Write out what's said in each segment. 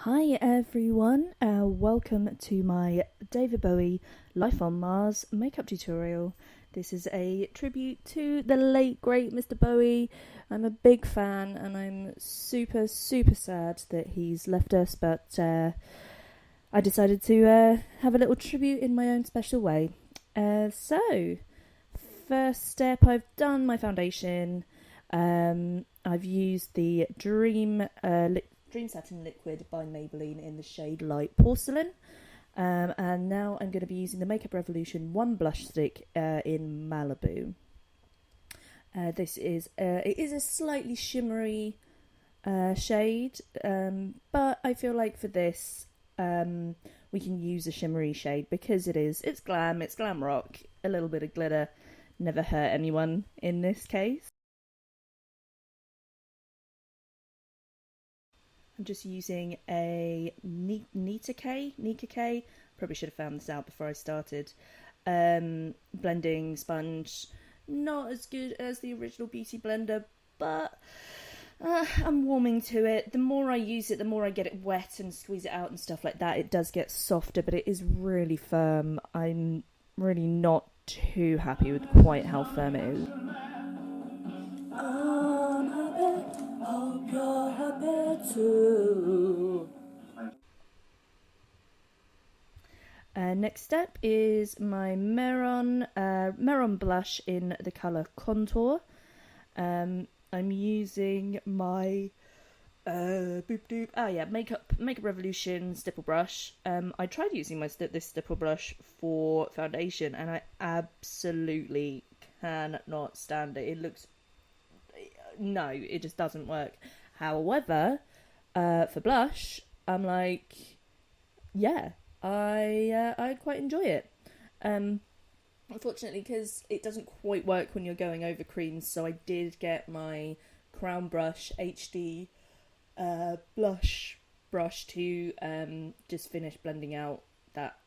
Hi everyone, welcome to my David Bowie Life on Mars makeup tutorial. This is a tribute to the late great Mr. Bowie. I'm a big fan and I'm super sad that he's left us, but I decided to have a little tribute in my own special way. So, first step, I've done my foundation. I've used the Dream Satin Liquid by Maybelline in the shade Light Porcelain. And now I'm going to be using the Makeup Revolution 1 blush stick in Malibu. This is it is a slightly shimmery shade, but I feel like for this we can use a shimmery shade because it's glam rock, a little bit of glitter, never hurt anyone in this case. I'm just using a Nika K. Probably should have found this out before I started. Blending sponge, not as good as the original Beauty Blender, but I'm warming to it. The more I use it, the more I get it wet and squeeze it out and stuff like that. It does get softer, but it is really firm. I'm really not too happy with quite how firm it is. Hope you're happy too. Next step is my Meron blush in the colour Contour. I'm using my Makeup Revolution stipple brush. I tried using this stipple brush for foundation and I absolutely cannot stand it. It looks... no, it just doesn't work. However, for blush, I'm like, yeah, I quite enjoy it. Unfortunately, because it doesn't quite work when you're going over creams, so I did get my Crown Brush HD blush brush to just finish blending out that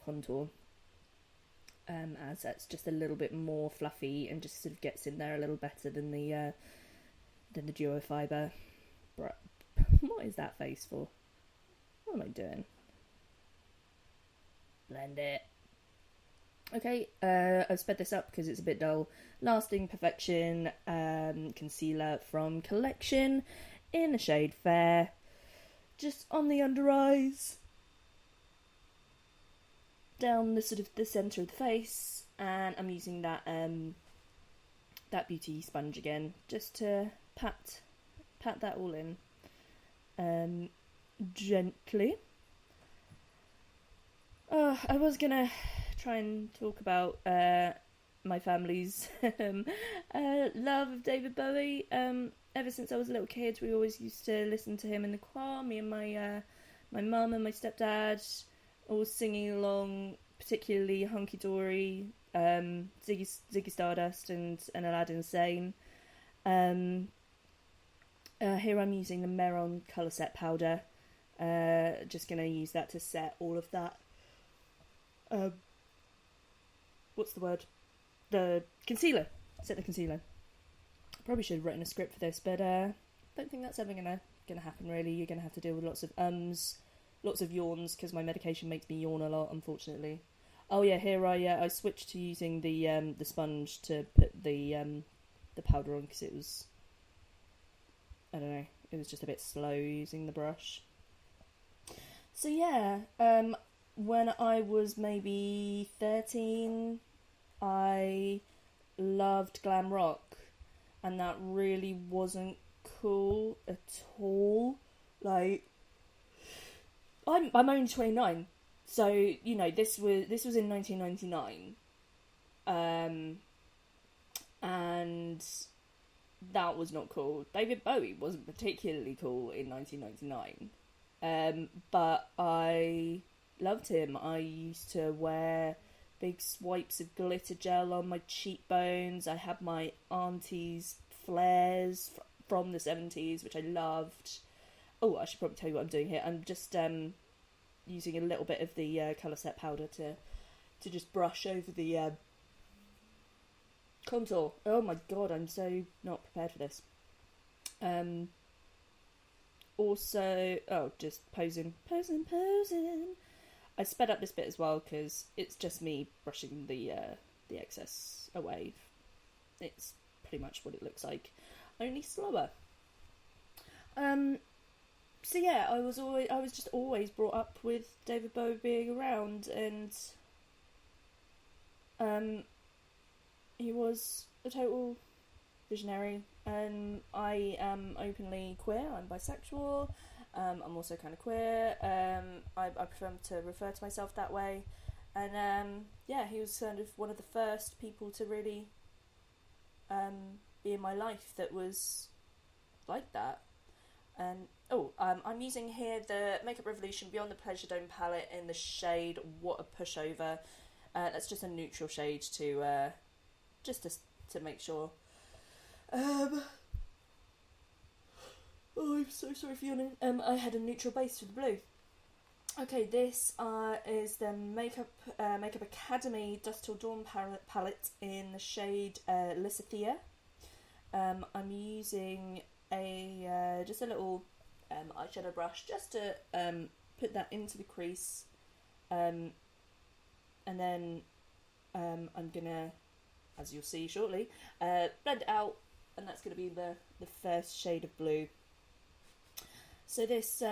contour. As that's just a little bit more fluffy and just sort of gets in there a little better than the duo fibre. What is that face for? What am I doing? Blend it. Okay, I've sped this up because it's a bit dull. Lasting Perfection concealer from Collection in the shade Fair. Just on the under eyes, down the sort of the centre of the face, and I'm using that beauty sponge again just to pat that all in gently. I was gonna try and talk about my family's love of David Bowie. Ever since I was a little kid, we always used to listen to him in the car. Me and my mum and my stepdad all singing along, particularly Hunky Dory, Ziggy Stardust, and Aladdin Sane. Here I'm using the Meron Colour Set Powder. Just going to use that to set all of that. What's the word? The concealer. Set the concealer. Probably should have written a script for this, but don't think that's ever gonna happen. Really, you're gonna have to deal with lots of lots of yawns because my medication makes me yawn a lot, unfortunately. Oh yeah, here I switched to using the sponge to put the powder on because it was, I don't know, it was just a bit slow using the brush. So yeah, when I was maybe 13, I loved glam rock, and that really wasn't cool at all. Like, I'm only 29, so you know this was in 1999, and that was not cool. David Bowie wasn't particularly cool in 1999, but I loved him. I used to wear big swipes of glitter gel on my cheekbones. I had my auntie's flares from the 70s, which I loved. Oh, I should probably tell you what I'm doing here. I'm just using a little bit of the Colour Set powder to just brush over the contour. Oh my god, I'm so not prepared for this. also, just posing. I sped up this bit as well because it's just me brushing the excess away. It's pretty much what it looks like, only slower. So yeah, I was just always brought up with David Bowie being around, and he was a total visionary. I am openly queer. I'm bisexual. I'm also kind of queer. I prefer to refer to myself that way. And yeah, he was kind of one of the first people to really be in my life that was like that. I'm using here the Makeup Revolution Beyond the Pleasure Dome palette in the shade What a Pushover. That's just a neutral shade to make sure. Oh, I'm so sorry for yawning. I had a neutral base for the blue. Okay, this is the Makeup Academy Dusk Till Dawn palette in the shade Lysithea. I'm using just a little eyeshadow brush just to put that into the crease, and then I'm gonna, as you'll see shortly, blend it out, and that's gonna be the first shade of blue. So this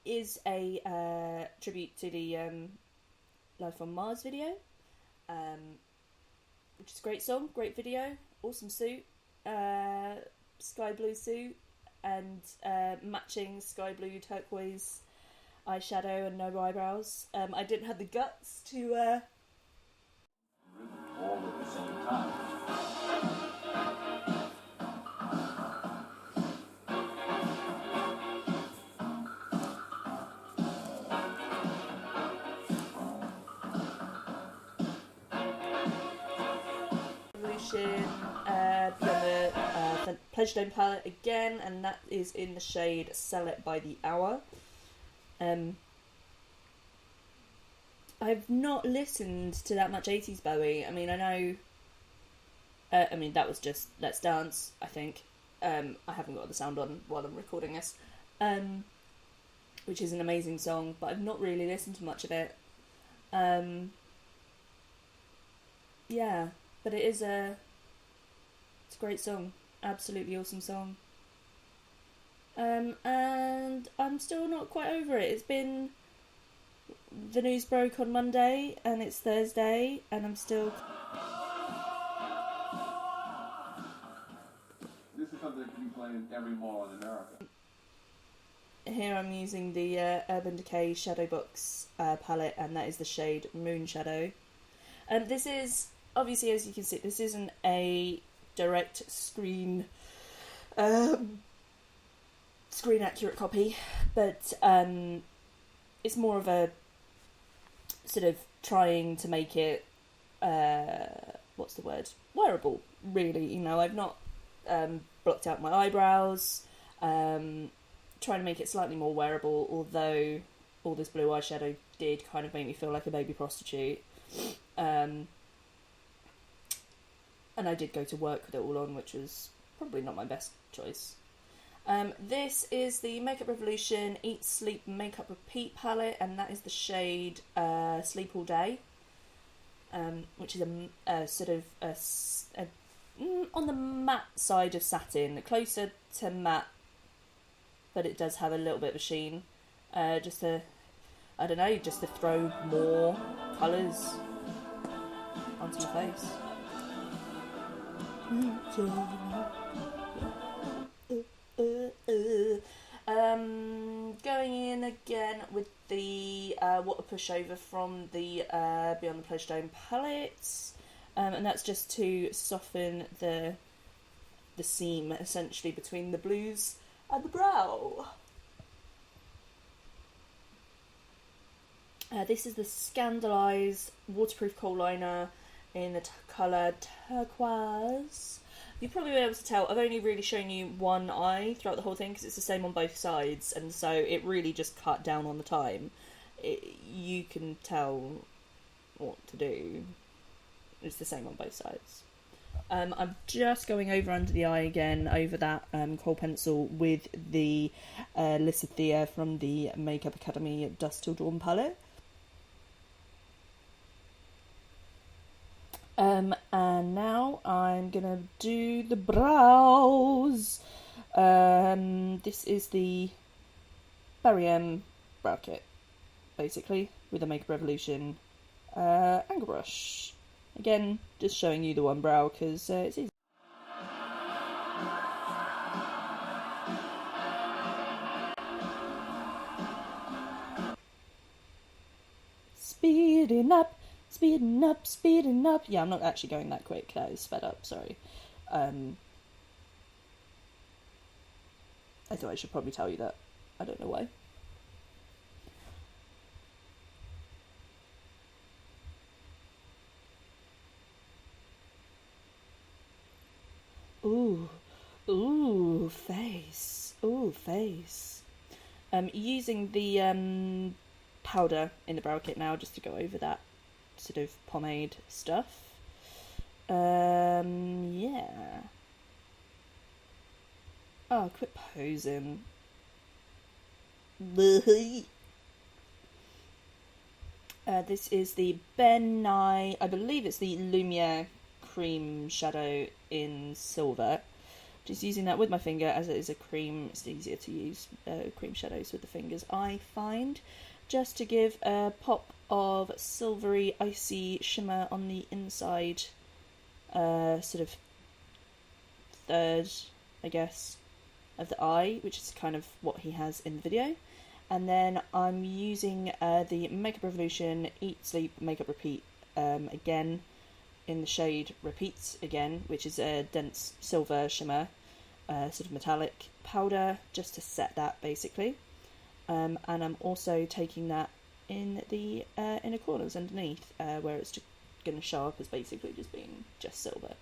is a tribute to the Life on Mars video, which is a great song, great video, awesome suit, sky blue suit, and matching sky blue turquoise eyeshadow and no eyebrows. I didn't have the guts to all at the same time. Beyond the Pleasure Dome palette again, and that is in the shade Sell It by the Hour. I've not listened to that much 80s Bowie. I mean, I know... that was just Let's Dance, I think. I haven't got the sound on while I'm recording this. Which is an amazing song, but I've not really listened to much of it. Yeah, but it's a great song. Absolutely awesome song. And I'm still not quite over it. It's been... The news broke on Monday, and it's Thursday, and I'm still... This is something that can be played in every mall in America. Here I'm using the Urban Decay Shadow Box palette, and that is the shade Moon Shadow. This is, obviously, as you can see, this isn't a direct screen accurate copy, but it's more of a sort of trying to make it wearable, really. You know, I've not blocked out my eyebrows, trying to make it slightly more wearable, although all this blue eyeshadow did kind of make me feel like a baby prostitute. And I did go to work with it all on, which was probably not my best choice. This is the Makeup Revolution Eat, Sleep, Makeup, Repeat palette, and that is the shade Sleep All Day, which is a sort of on the matte side of satin, closer to matte, but it does have a little bit of a sheen, just to throw more colours onto my face. Going in again with the What a Pushover from the Beyond the Pleasure Dome palette, and that's just to soften the seam essentially between the blues and the brow. This is the Scandalised Waterproof Kohl Liner in the colour turquoise. You'll probably be able to tell I've only really shown you one eye throughout the whole thing because it's the same on both sides, and so it really just cut down on the time. You can tell what to do. It's the same on both sides. I'm just going over under the eye again, over that kohl pencil with the Lysithea from the Makeup Academy Dust Till Dawn palette. And now I'm gonna do the brows. This is the Barry M brow kit, basically, with the Makeup Revolution angle brush. Again, just showing you the one brow because it's easy. Speeding up, speeding up, speeding up. Yeah, I'm not actually going that quick. That is sped up, sorry. I thought I should probably tell you that. I don't know why. Ooh, face. Ooh, face. Using the powder in the brow kit now, just to go over that sort of pomade stuff. Yeah. Oh, quit posing. This is the Ben Nye, I believe it's the Lumiere cream shadow in silver. Just using that with my finger, as it is a cream, it's easier to use cream shadows with the fingers, I find. Just to give a pop of silvery, icy shimmer on the inside, sort of third, I guess, of the eye, which is kind of what he has in the video. And then I'm using the Makeup Revolution Eat, Sleep, Makeup Repeat again in the shade Repeats again, which is a dense silver shimmer, sort of metallic powder, just to set that basically. And I'm also taking that in the inner corners underneath, where it's just going to show up as basically just being just silver.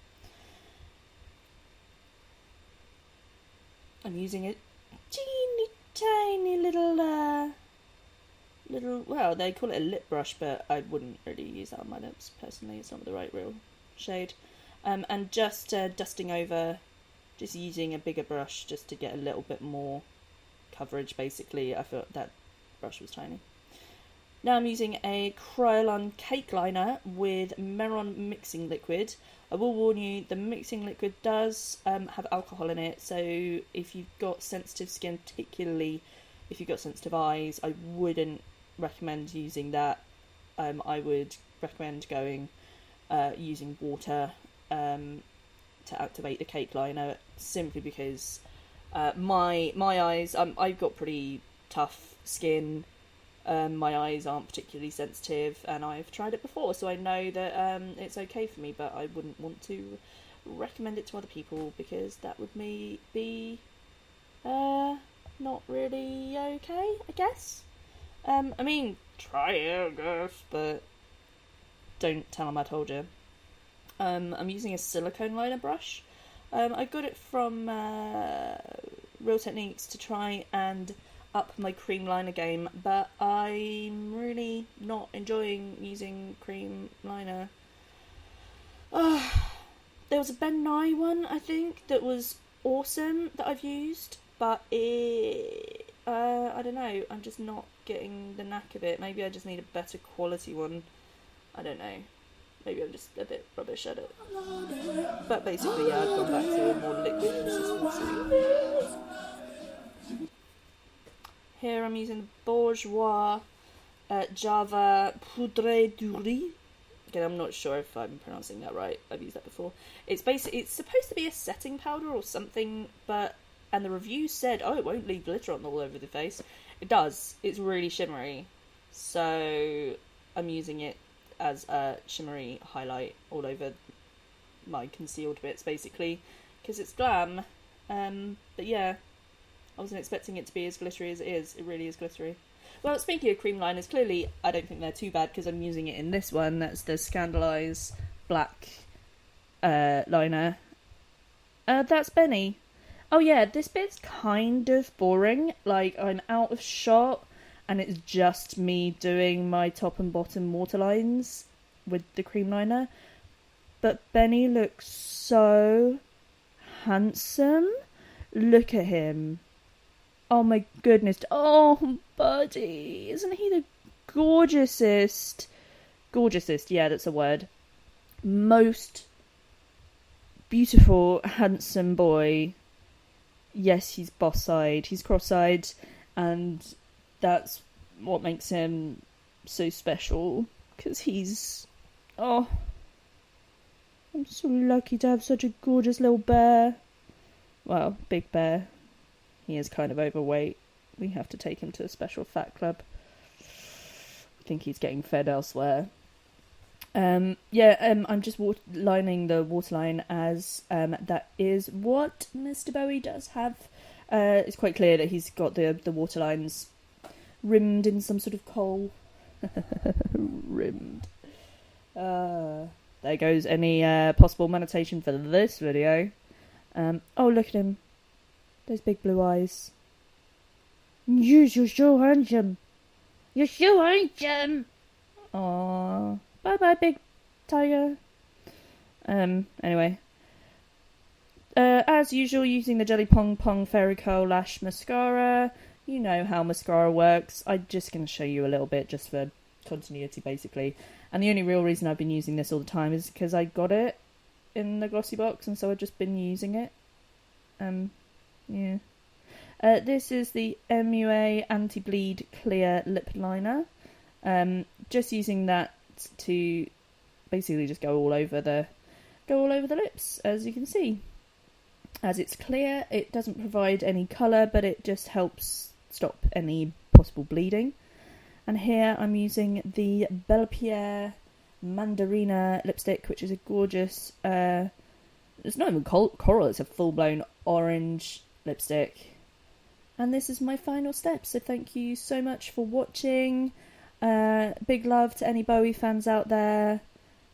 I'm using a teeny tiny little, well, they call it a lip brush, but I wouldn't really use that on my lips, personally. It's not the right real shade. And just dusting over, just using a bigger brush just to get a little bit more coverage, basically. I thought that brush was tiny. Now I'm using a Kryolan cake liner with Meron mixing liquid. I will warn you, the mixing liquid does have alcohol in it, so if you've got sensitive skin, particularly if you've got sensitive eyes, I wouldn't recommend using that. I would recommend going using water to activate the cake liner, simply because my eyes, I've got pretty tough skin. My eyes aren't particularly sensitive, and I've tried it before, so I know that it's okay for me, but I wouldn't want to recommend it to other people, because that would be not really okay, I guess. I mean, try it, I guess, but don't tell them I told you. I'm using a silicone liner brush. I got it from Real Techniques to try and up my cream liner game, but I'm really not enjoying using cream liner. There was a Ben Nye one, I think, that was awesome that I've used, but I don't know, I'm just not getting the knack of it. Maybe I just need a better quality one. I don't know. Maybe I'm just a bit rubbish at it. But basically, yeah, I've gone back to a more liquid consistency. Here I'm using the Bourjois Java Poudre du Riz. Again, I'm not sure if I'm pronouncing that right. I've used that before. It's supposed to be a setting powder or something, and the review said, oh, it won't leave glitter on all over the face. It does. It's really shimmery. So I'm using it as a shimmery highlight all over my concealed bits, basically, because it's glam. But yeah, I wasn't expecting it to be as glittery as it is. It really is glittery. Well, speaking of cream liners, clearly I don't think they're too bad, because I'm using it in this one. That's the Scandalise black liner. That's Benny. Oh yeah, this bit's kind of boring. Like, I'm out of shot, and it's just me doing my top and bottom waterlines with the cream liner. but Benny looks so handsome. Look at him. Oh my goodness. Oh, buddy. Isn't he the gorgeousest? Gorgeousest, yeah, that's a word. Most beautiful, handsome boy. Yes, he's boss-eyed. He's cross-eyed. And that's what makes him so special. Because he's... Oh, I'm so lucky to have such a gorgeous little bear. Well, big bear. He is kind of overweight. We have to take him to a special fat club. I think he's getting fed elsewhere. I'm just lining the waterline as that is what Mr. Bowie does have. It's quite clear that he's got the waterlines rimmed in some sort of coal. Rimmed. There goes any possible monetization for this video. Oh, look at him. Those big blue eyes. You're so handsome. You're so handsome. Aww. Bye-bye, big tiger. Anyway. As usual, using the Jelly Pong Pong Fairy Curl Lash Mascara. You know how mascara works. I'm just going to show you a little bit just for continuity, basically. And the only real reason I've been using this all the time is because I got it in the glossy box, and so I've just been using it. Yeah. This is the MUA Anti-Bleed Clear Lip Liner. Just using that to basically just go all over the lips, as you can see. As it's clear, it doesn't provide any colour, but it just helps stop any possible bleeding. And here I'm using the Belle Pierre Mandarina lipstick, which is a gorgeous, it's not even coral, it's a full-blown orange lipstick. And this is my final step, so thank you so much for watching. Big love to any Bowie fans out there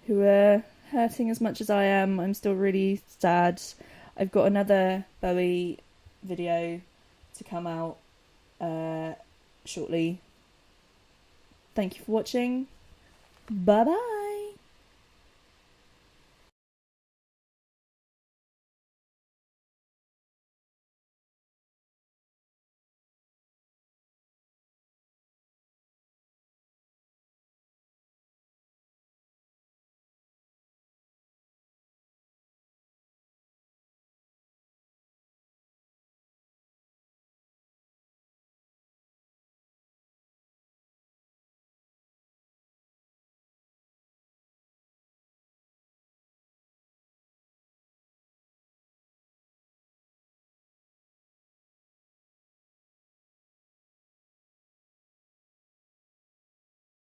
who are hurting as much as I am. I'm still really sad. I've got another Bowie video to come out shortly. Thank you for watching. Bye bye.